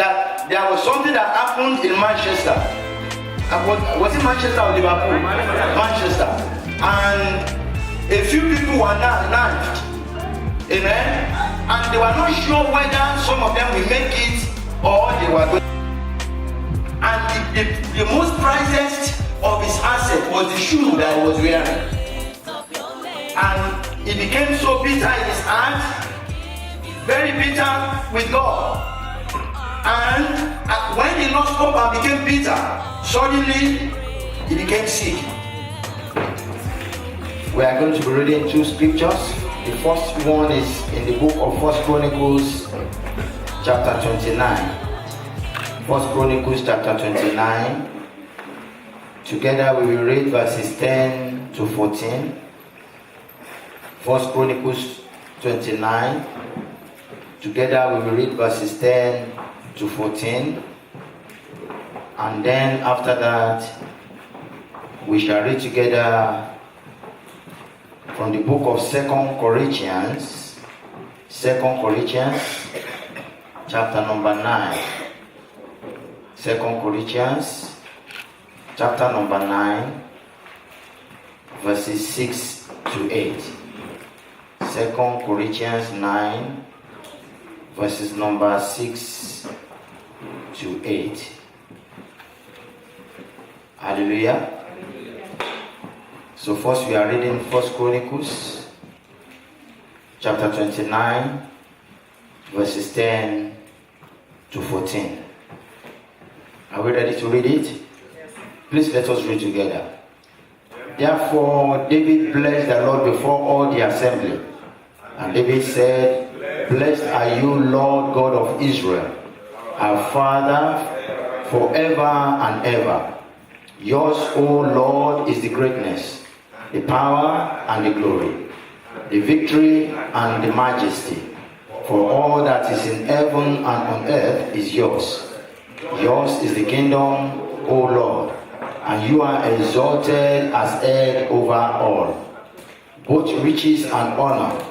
that there was something that happened in Manchester. Was it Manchester or Liverpool? Manchester. And a few people were knifed. Amen. And they were not sure whether some of them will make it or they were going. And the most prized of his asset was the shoe that he was wearing. And he became so bitter in his heart, very bitter with God. And when he lost hope and became bitter, suddenly he became sick. We are going to be reading two scriptures. The first one is in the book of 1 Chronicles chapter 29. 1 Chronicles chapter 29. Together we will read verses 10 to 14. 1 Chronicles 29. Together we will read verses 10 to 14. And then after that, we shall read together from the book of 2 Corinthians. 2 Corinthians chapter number 9. 2 Corinthians chapter number 9, verses 6 to 8. 2 Corinthians 9, verses number 6 to 8. Hallelujah. So first we are reading 1 Chronicles chapter 29, verses 10 to 14. Are we ready to read it? Yes. Please let us read together. Therefore David blessed the Lord before all the assembly. And David said, Blessed are you, Lord God of Israel, our Father, forever and ever. Yours, O Lord, is the greatness, the power and the glory, the victory and the majesty. For all that is in heaven and on earth is yours. Yours is the kingdom, O Lord, and you are exalted as head over all. Both riches and honor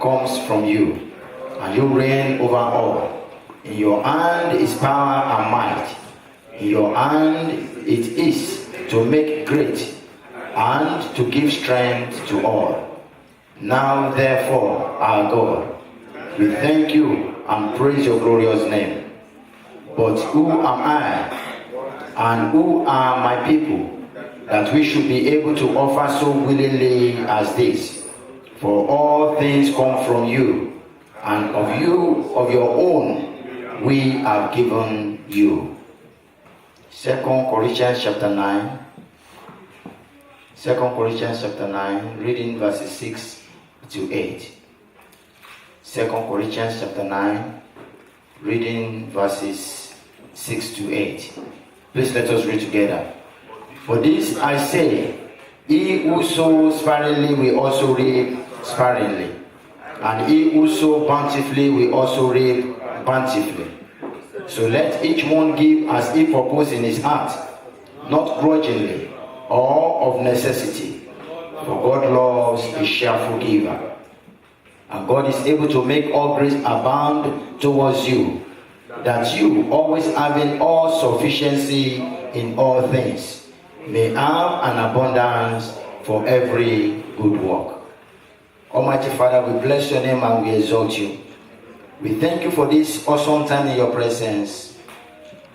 comes from you, and you reign over all. In your hand is power and might. In your hand it is to make great and to give strength to all. Now therefore, our God, we thank you and praise your glorious name. But who am I and who are my people that we should be able to offer so willingly as this? For all things come from you, and of you, of your own, we have given you. 2 Corinthians chapter 9. 2 Corinthians chapter 9, reading verses 6 to 8. 2 Corinthians chapter 9, reading verses 6 to 8. Please let us read together. For this I say, he who sows sparingly will also reap sparingly, and he who sows bountifully will also reap bountifully. So let each one give as he purposes in his heart, not grudgingly or of necessity, for God loves a cheerful giver. And God is able to make all grace abound towards you, that you, always having all sufficiency in all things, may have an abundance for every good work. Almighty Father, we bless your name and we exalt you. We thank you for this awesome time in your presence.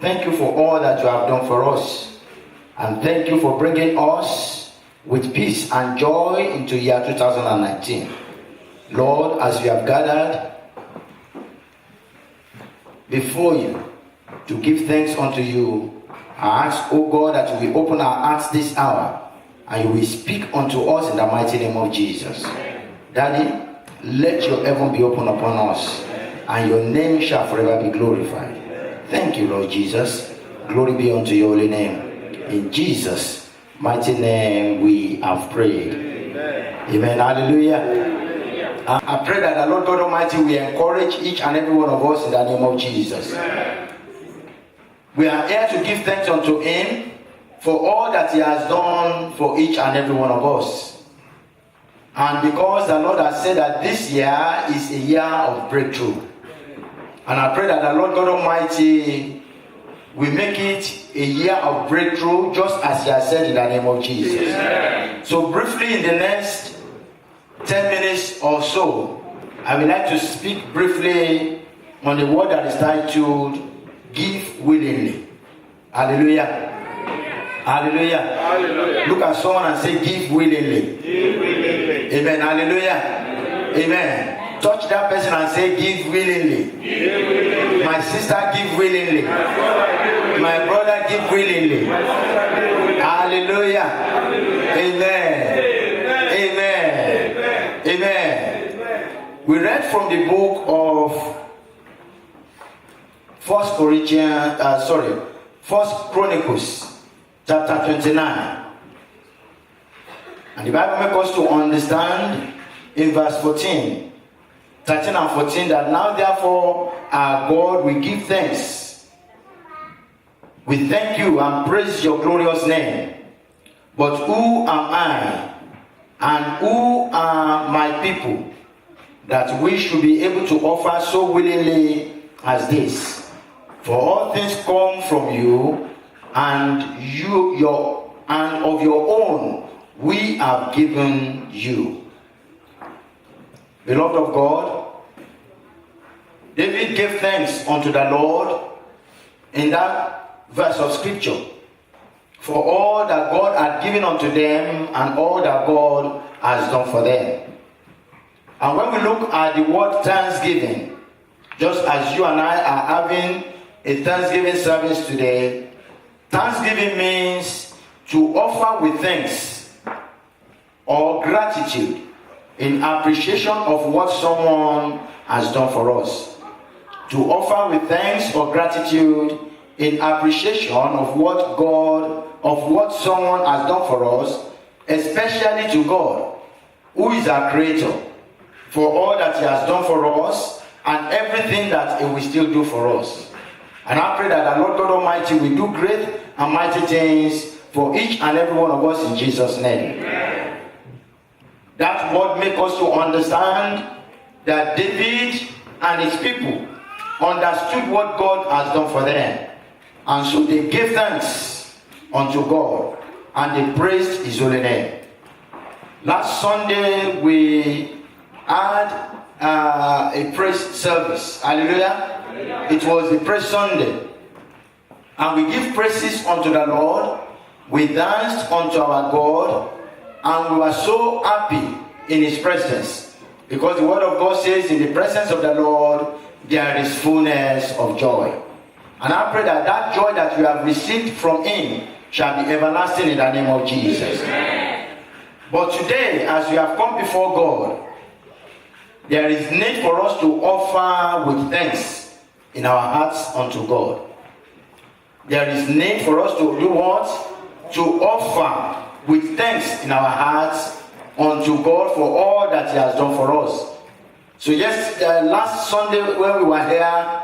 Thank you for all that you have done for us. And thank you for bringing us with peace and joy into year 2019. Lord, as we have gathered before you to give thanks unto you, I ask, O God, that you will open our hearts this hour and you will speak unto us in the mighty name of Jesus. Daddy, let your heaven be open upon us and your name shall forever be glorified. Thank you, Lord Jesus. Glory be unto your holy name. In Jesus' mighty name we have prayed. Amen. Hallelujah. I pray that the Lord God Almighty will encourage each and every one of us in the name of Jesus. We are here to give thanks unto him for all that he has done for each and every one of us. And because the Lord has said that this year is a year of breakthrough. And I pray that the Lord God Almighty will make it a year of breakthrough, just as He has said in the name of Jesus. Amen. So briefly, in the next 10 minutes or so, I would like to speak briefly on the word that is titled, Give Willingly. Hallelujah. Hallelujah. Hallelujah. Look at someone and say, Give willingly. Give willingly. Amen. Hallelujah. Amen. Touch that person and say, Give willingly. Give willingly. My sister, give willingly. My brother, give willingly. Hallelujah. Amen. Amen. Amen. We read from the book of 1 Chronicles, chapter 29. And the Bible makes us to understand in verse 14. 13 and 14, that now therefore our God, we give thanks. We thank you and praise your glorious name. But who am I and who are my people that we should be able to offer so willingly as this? For all things come from you, and and of your own we have given you. Beloved of God, David gave thanks unto the Lord in that verse of scripture for all that God had given unto them and all that God has done for them. And when we look at the word thanksgiving, just as you and I are having a Thanksgiving service today, thanksgiving means to offer with thanks or gratitude in appreciation of what someone has done for us. To offer with thanks or gratitude in appreciation of what someone has done for us, especially to God, who is our creator, for all that He has done for us and everything that He will still do for us. And I pray that the Lord God Almighty will do great and mighty things for each and every one of us in Jesus' name. Amen. That word makes us to understand that David and his people understood what God has done for them. And so they gave thanks unto God and they praised His holy name. Last Sunday we had a praise service. Hallelujah. It was a praise Sunday. And we give praises unto the Lord. We danced unto our God. And we were so happy in His presence. Because the word of God says, in the presence of the Lord, there is fullness of joy. And I pray that that joy that you have received from Him shall be everlasting in the name of Jesus. Amen. But today, as we have come before God, there is need for us to offer with thanks in our hearts unto God. There is need for us to do what? To offer with thanks in our hearts unto God for all that He has done for us. So yes, last Sunday when we were here,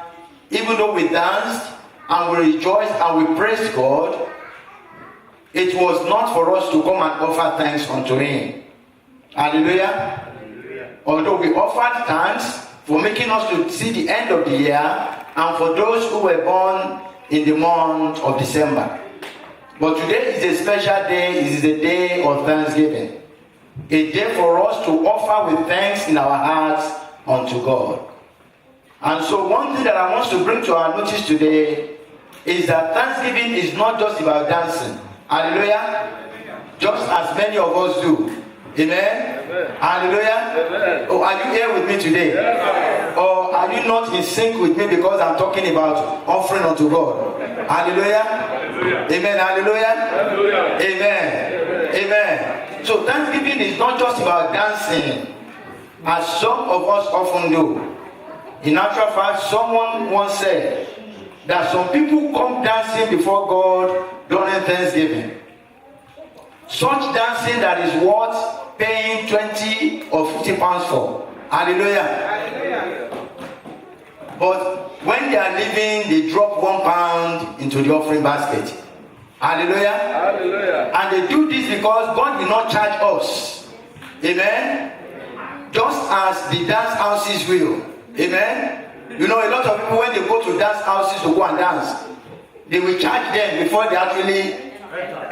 even though we danced and we rejoiced and we praised God, it was not for us to come and offer thanks unto Him. Hallelujah. Although we offered thanks for making us to see the end of the year and for those who were born in the month of December. But today is a special day. It is a day of thanksgiving. A day for us to offer with thanks in our hearts unto God. And so one thing that I want to bring to our notice today is that thanksgiving is not just about dancing. Hallelujah. Just as many of us do. Amen. Amen. Hallelujah. Amen. Oh, are you here with me today? Yes. Or are you not in sync with me because I'm talking about offering unto God? Hallelujah. Hallelujah. Amen. Hallelujah. Hallelujah. Amen. Amen. Amen. So thanksgiving is not just about dancing, as some of us often do. In actual fact, someone once said that some people come dancing before God during Thanksgiving. Such dancing that is worth paying 20 or 50 pounds for. Hallelujah. Hallelujah. But when they are leaving, they drop £1 into the offering basket. Hallelujah. Hallelujah. And they do this because God will not charge us. Amen. Just as the dance houses will. Amen. You know, a lot of people, when they go to dance houses to go and dance, they will charge them before they actually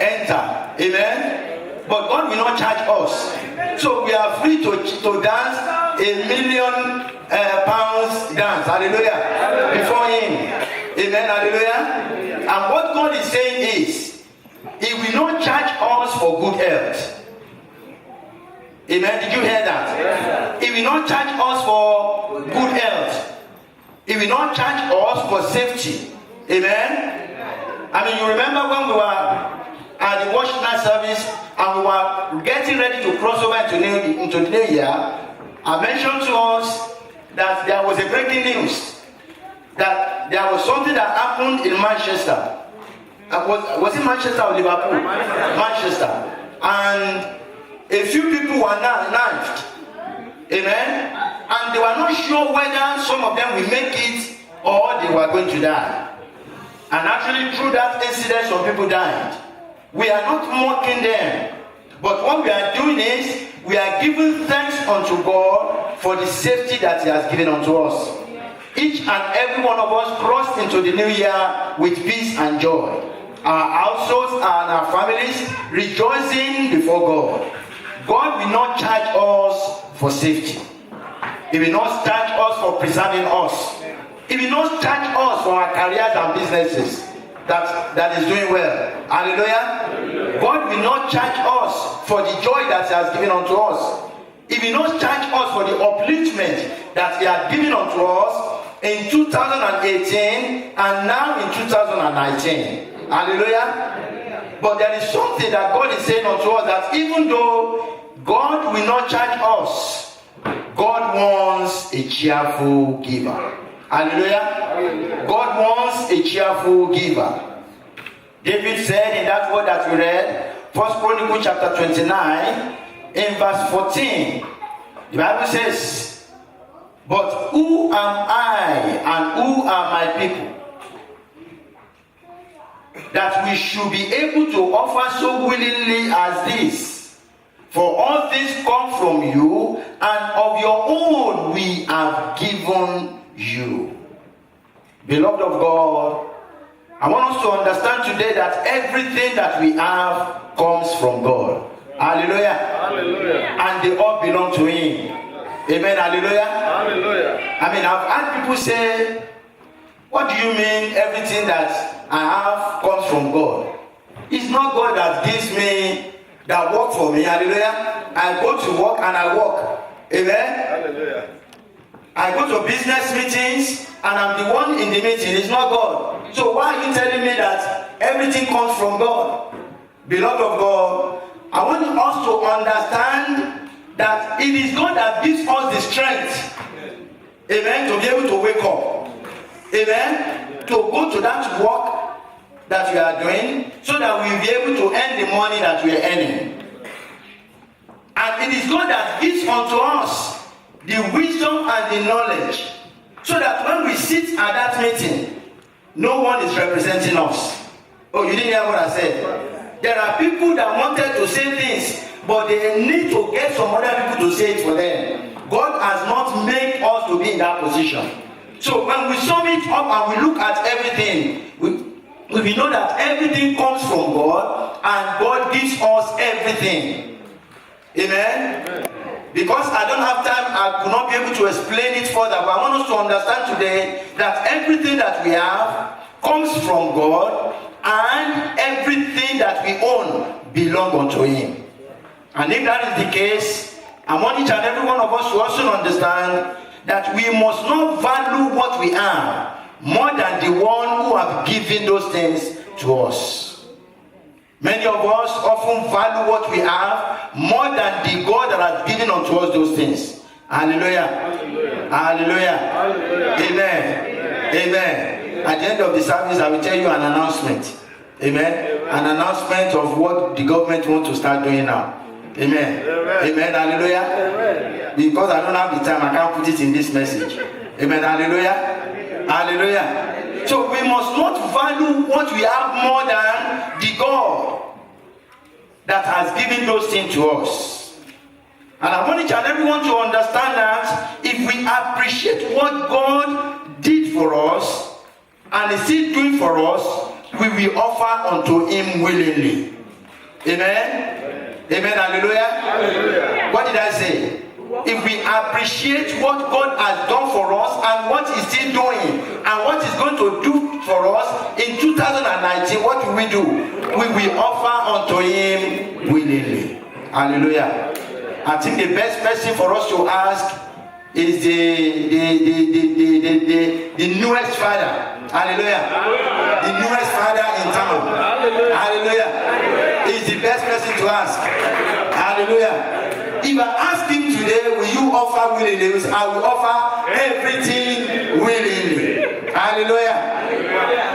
enter. Amen? But God will not charge us. So we are free to dance £1 million dance. Hallelujah. Before Him. Amen. Hallelujah. And what God is saying is, He will not charge us for good health. Amen. Did you hear that? He will not charge us for good health. He will not charge us for safety. Amen. I mean, you remember when we were at the worship night service and we were getting ready to cross over into the new year, I mentioned to us that there was a breaking news, that there was something that happened in Manchester. Was it Manchester or Liverpool? Manchester. And a few people were knifed. Amen. And they were not sure whether some of them will make it or they were going to die. And actually, through that incident, some people died. We are not mocking them, but what we are doing is we are giving thanks unto God for the safety that He has given unto us. Each and every one of us crossed into the new year with peace and joy. Our households and our families rejoicing before God. God will not charge us for safety. He will not charge us for preserving us. He will not charge us for our careers and businesses that is doing well. Hallelujah. God will not charge us for the joy that He has given unto us. He will not charge us for the upliftment that He has given unto us in 2018 and now in 2019. Hallelujah. But there is something that God is saying unto us, that even though God will not charge us, God wants a cheerful giver. Hallelujah. God wants a cheerful giver. David said in that word that we read, 1 Chronicles chapter 29, in verse 14, the Bible says, "But who am I and who are my people, that we should be able to offer so willingly as this? For all things come from you, and of your own we have given you." Beloved of God, I want us to understand today that everything that we have comes from God. Hallelujah. Hallelujah. And they all belong to Him. Amen. Hallelujah. Hallelujah. I mean, I've had people say, "What do you mean everything that I have comes from God?" It's not God that gives me, that work for me. Hallelujah. I go to work and I work. Amen. Hallelujah. I go to business meetings and I'm the one in the meeting. It's not God. So why are you telling me that everything comes from God? Beloved of God, I want us to understand that it is God that gives us the strength, amen, to be able to wake up, amen, to go to that work that we are doing, so that we will be able to earn the money that we are earning. And it is God that gives unto us the wisdom and the knowledge, so that when we sit at that meeting, no one is representing us. Oh, you didn't hear what I said? There are people that wanted to say things, but they need to get some other people to say it for them. God has not made us to be in that position. So when we sum it up and we look at everything, we know that everything comes from God, and God gives us everything. Amen? Because I don't have time, I could not be able to explain it further, but I want us to understand today that everything that we have comes from God, and everything that we own belongs unto Him. And if that is the case, I want each and every one of us to also understand that we must not value what we have more than the one who has given those things to us. Many of us often value what we have more than the God that has given unto us those things. Hallelujah. Hallelujah. Hallelujah. Hallelujah. Amen. Amen. Amen. At the end of the service, I will tell you an announcement. Amen. An announcement of what the government wants to start doing now. Amen. Amen. Hallelujah. Amen. Because I don't have the time, I can't put it in this message. Amen. Hallelujah. Hallelujah. So we must not value what we have more than the God that has given those things to us. And I want each and everyone to understand that if we appreciate what God for us and is still doing for us, we will offer unto him willingly. Amen? Amen. Hallelujah. Hallelujah. What did I say? If we appreciate what God has done for us and what he's still doing and what he's going to do for us in 2019, what will we do? We will offer unto him willingly. Hallelujah. I think the best person for us to ask is the newest father. Hallelujah. The newest father in town. Hallelujah. Is the best person to ask. Hallelujah. If I ask him today, will you offer willingly? I will offer everything willingly. Hallelujah.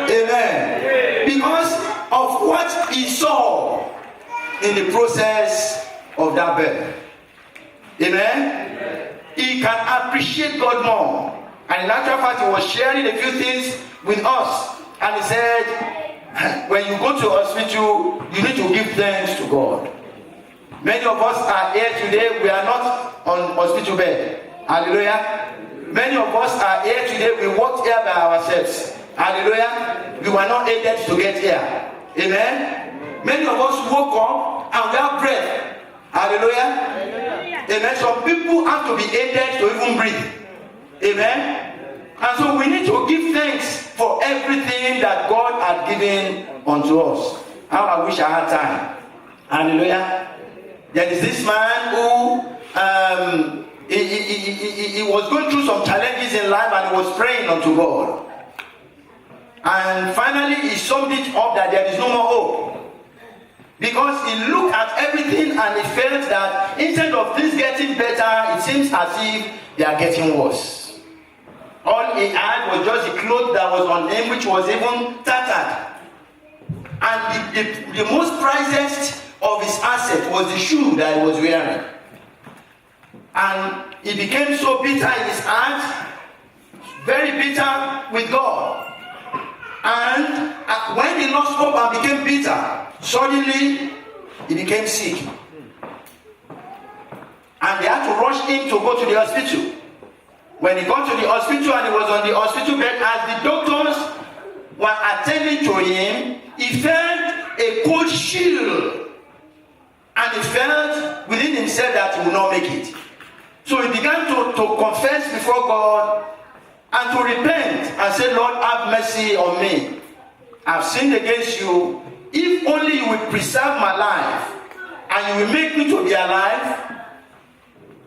Amen. Because of what he saw in the process of that birth. Amen. He can appreciate God more. And in actual fact, he was sharing a few things with us. And he said, when you go to hospital, you need to give thanks to God. Many of us are here today, we are not on hospital bed. Hallelujah. Many of us are here today, we walked here by ourselves. Hallelujah. We were not aided to get here. Amen. Many of us woke up and we have breath. Hallelujah. Amen. Some people have to be aided to even breathe. Amen. And so we need to give thanks for everything that God had given unto us. How I wish I had time. Hallelujah. There is this man who he was going through some challenges in life and he was praying unto God. And finally he summed it up that there is no more hope. Because he looked at everything and he felt that instead of things getting better, it seems as if they are getting worse. All he had was just the clothes that was on him, which was even tattered. And the most prized of his asset was the shoe that he was wearing. And he became so bitter in his heart, very bitter with God. And when he lost hope and became bitter, suddenly he became sick. And they had to rush him to go to the hospital. When he got to the hospital and he was on the hospital bed, as the doctors were attending to him, he felt a cold chill. And he felt within himself that he would not make it. So he began to confess before God and to repent and say, Lord, have mercy on me. I've sinned against you. If only you will preserve my life and you will make me to be alive,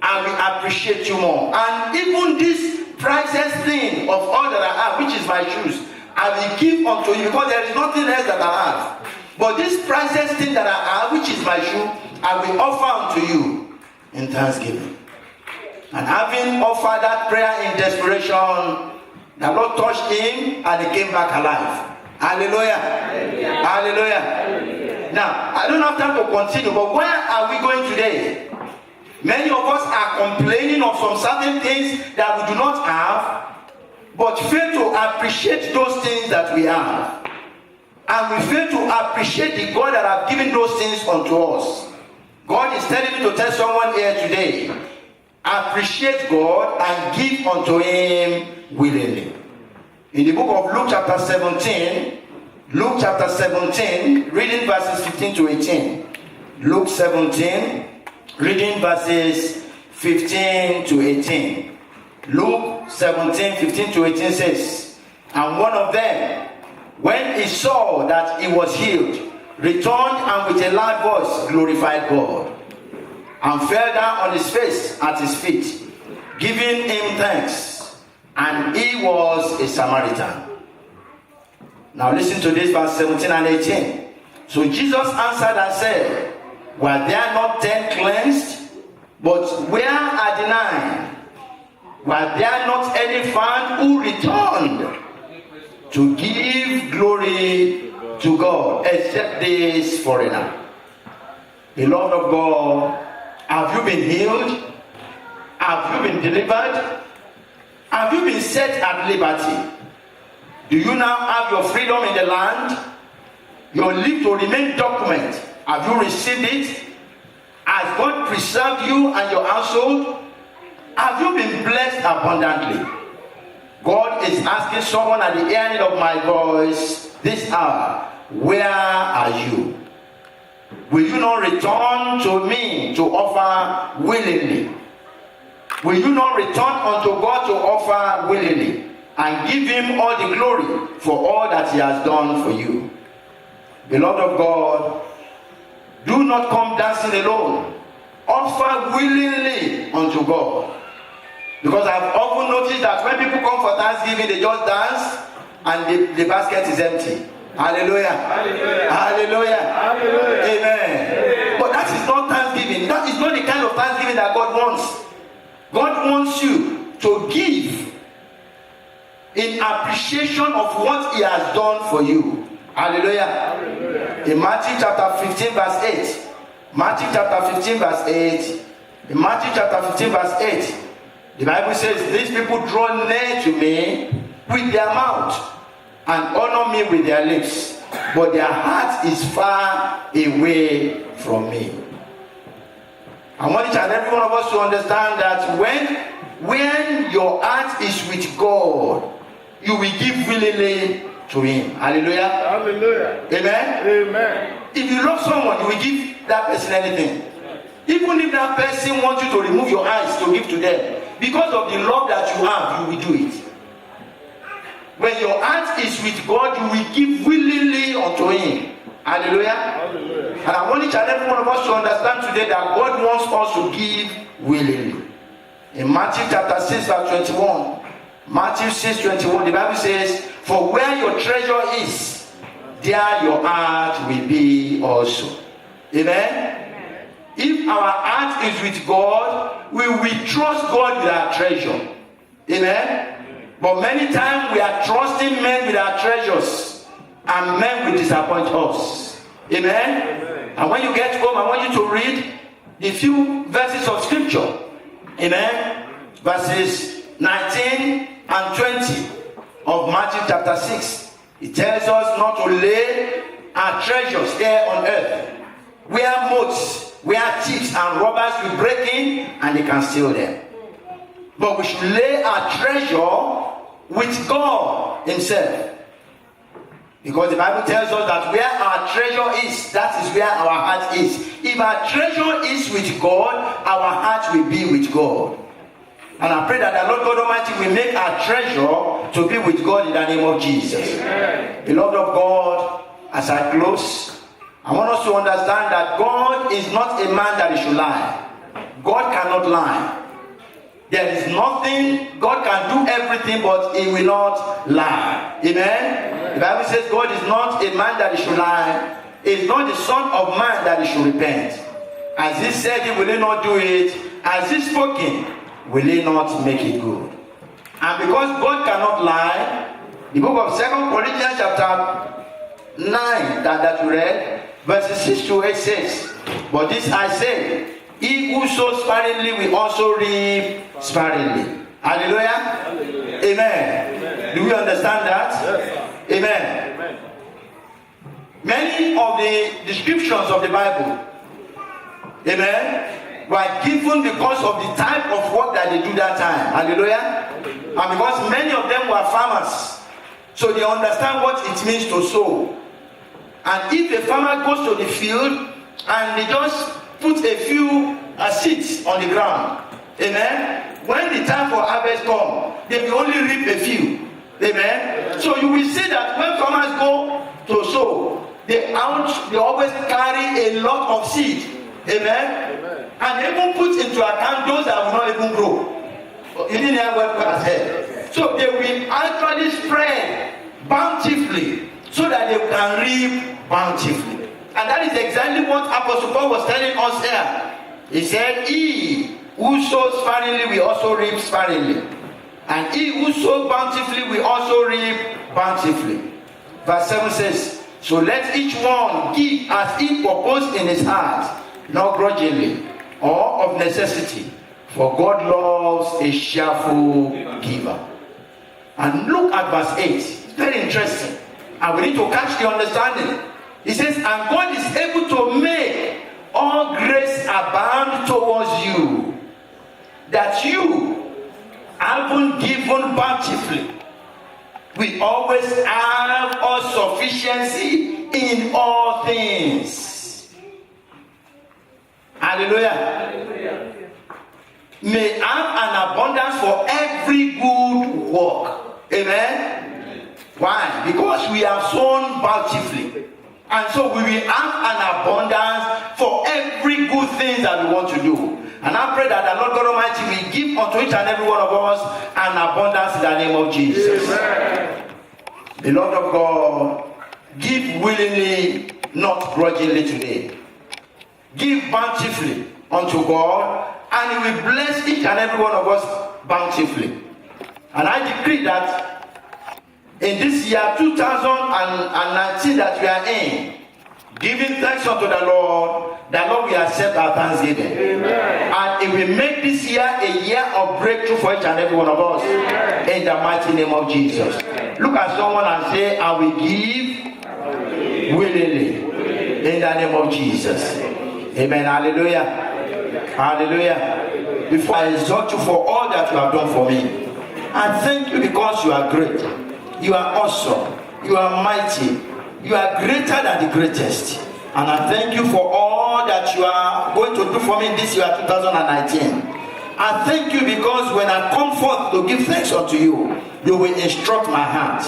I will appreciate you more. And even this priceless thing of all that I have, which is my shoes, I will give unto you, because there is nothing else that I have. But this priceless thing that I have, which is my shoe, I will offer unto you in thanksgiving. And having offered that prayer in desperation, the Lord touched him and he came back alive. Hallelujah. Hallelujah. Hallelujah. Hallelujah. Now, I don't have time to continue, but where are we going today? Many of us are complaining of some certain things that we do not have, but fail to appreciate those things that we have. And we fail to appreciate the God that have given those things unto us. God is telling me to tell someone here today, appreciate God and give unto him willingly. In the book of Luke chapter 17, reading verses 15 to 18. Luke 17, reading verses 15 to 18. Luke 17, 15 to 18 says, and one of them, when he saw that he was healed, returned and with a loud voice glorified God, and fell down on his face at his feet, giving him thanks. And he was a Samaritan. Now listen to this, verse 17 and 18. So Jesus answered and said, were there not 10 cleansed? But where are the 9? Were there not any found who returned to give glory to God, except this foreigner? Beloved of God, have you been healed? Have you been delivered? Have you been set at liberty? Do you now have your freedom in the land? Your leave to remain document, have you received it? Has God preserved you and your household? Have you been blessed abundantly? God is asking someone at the hearing of my voice this hour, where are you? Will you not return to me to offer willingly? Will you not return unto God to offer willingly and give him all the glory for all that he has done for you? Beloved of God, do not come dancing alone. Offer willingly unto God. Because I've often noticed that when people come for Thanksgiving, they just dance and the basket is empty. Hallelujah. Hallelujah. Hallelujah. Hallelujah. Amen. But that is not Thanksgiving. That is not the kind of Thanksgiving that God wants. God wants you to give in appreciation of what he has done for you. Hallelujah. Hallelujah. In Matthew chapter 15 verse 8. Matthew chapter 15 verse 8. In Matthew chapter 15 verse 8. The Bible says, these people draw near to me with their mouth and honor me with their lips, but their heart is far away from me. I want each and every one of us to understand that when your heart is with God, you will give willingly to him. Hallelujah. Hallelujah. Amen. Amen. If you love someone, you will give that person anything. Even if that person wants you to remove your eyes to give to them, because of the love that you have, you will do it. When your heart is with God, you will give willingly unto him. Hallelujah. Hallelujah. And I want each and every one of us to understand today that God wants us to give willingly. In Matthew chapter 6 verse 21, Matthew 6:21, the Bible says, for where your treasure is, there your heart will be also. Amen. If our heart is with God, we will trust God with our treasure. Amen. But many times we are trusting men with our treasures, and men will disappoint us. Amen. And when you get home, I want you to read a few verses of scripture. Amen. Verses 19 and 20 of Matthew chapter 6. It tells us not to lay our treasures here on earth, where moths, where thieves and robbers will break in and they can steal them. But we should lay our treasure with God himself. Because the Bible tells us that where our treasure is, that is where our heart is. If our treasure is with God, our heart will be with God. And I pray that the Lord God Almighty will make our treasure to be with God in the name of Jesus. Amen. Beloved of God, as I close, I want us to understand that God is not a man that he should lie. God cannot lie. There is nothing, God can do everything, but he will not lie. Amen? The Bible says God is not a man that he should lie. He is not the son of man that he should repent. As he said, he will not do it. As he spoken, will he not make it good? And because God cannot lie, the book of 2 Corinthians chapter 9 that we read, verses 6 to 8 says, but this I say, he who sows sparingly will also reap sparingly. Hallelujah. Hallelujah. Amen. Amen. Do we understand that? Yes. Amen. Amen. Many of the descriptions of the Bible, amen, were given because of the type of work that they do that time. Hallelujah. Hallelujah. And because many of them were farmers, so they understand what it means to sow. And if a farmer goes to the field and they just put a few seeds on the ground, amen, when the time for harvest comes, they will only reap a few. Amen. So you will see that when farmers go to sow, they always carry a lot of seed. Amen. And they even put into account those that will not even grow. You didn't hear what God said. So they will actually spread bountifully so that they can reap bountifully. And that is exactly what Apostle Paul was telling us here. He said, he who sows sparingly will also reap sparingly. And he who sows bountifully will also reap bountifully. Verse 7 says, so let each one give as he purposed in his heart, not grudgingly or of necessity, for God loves a cheerful giver. And look at verse 8. It's very interesting. And we need to catch the understanding. He says, and God is able to make all grace abound towards you, that you, having given bountifully, we always have all sufficiency in all things. Hallelujah. Hallelujah. May have an abundance for every good work. Amen. Why? Because we have sown bountifully. And so we will have an abundance for every good thing that we want to do. And I pray that the Lord God Almighty will give unto each and every one of us an abundance in the name of Jesus. Amen. Beloved of God, give willingly, not grudgingly today. Give bountifully unto God, and He will bless each and every one of us bountifully. And I decree that in this year 2019 that we are in, giving thanks unto the Lord will accept our thanksgiving. Amen. And it will make this year a year of breakthrough for each and every one of us. Amen. In the mighty name of Jesus. Amen. Look at someone and say, I will give willingly. In the name of Jesus. Amen. Hallelujah. Hallelujah. Before I exhort you for all that you have done for me, I thank you because you are great. You are awesome. You are mighty. You are greater than the greatest. And I thank you for all that you are going to do for me this year 2019. I thank you because when I come forth to give thanks unto you, you will instruct my heart.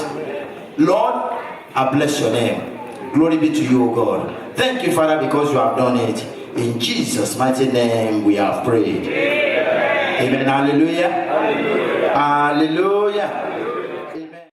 Lord, I bless your name. Glory be to you, O God. Thank you, Father, because you have done it. In Jesus' mighty name we have prayed. Amen. Hallelujah. Hallelujah. Hallelujah.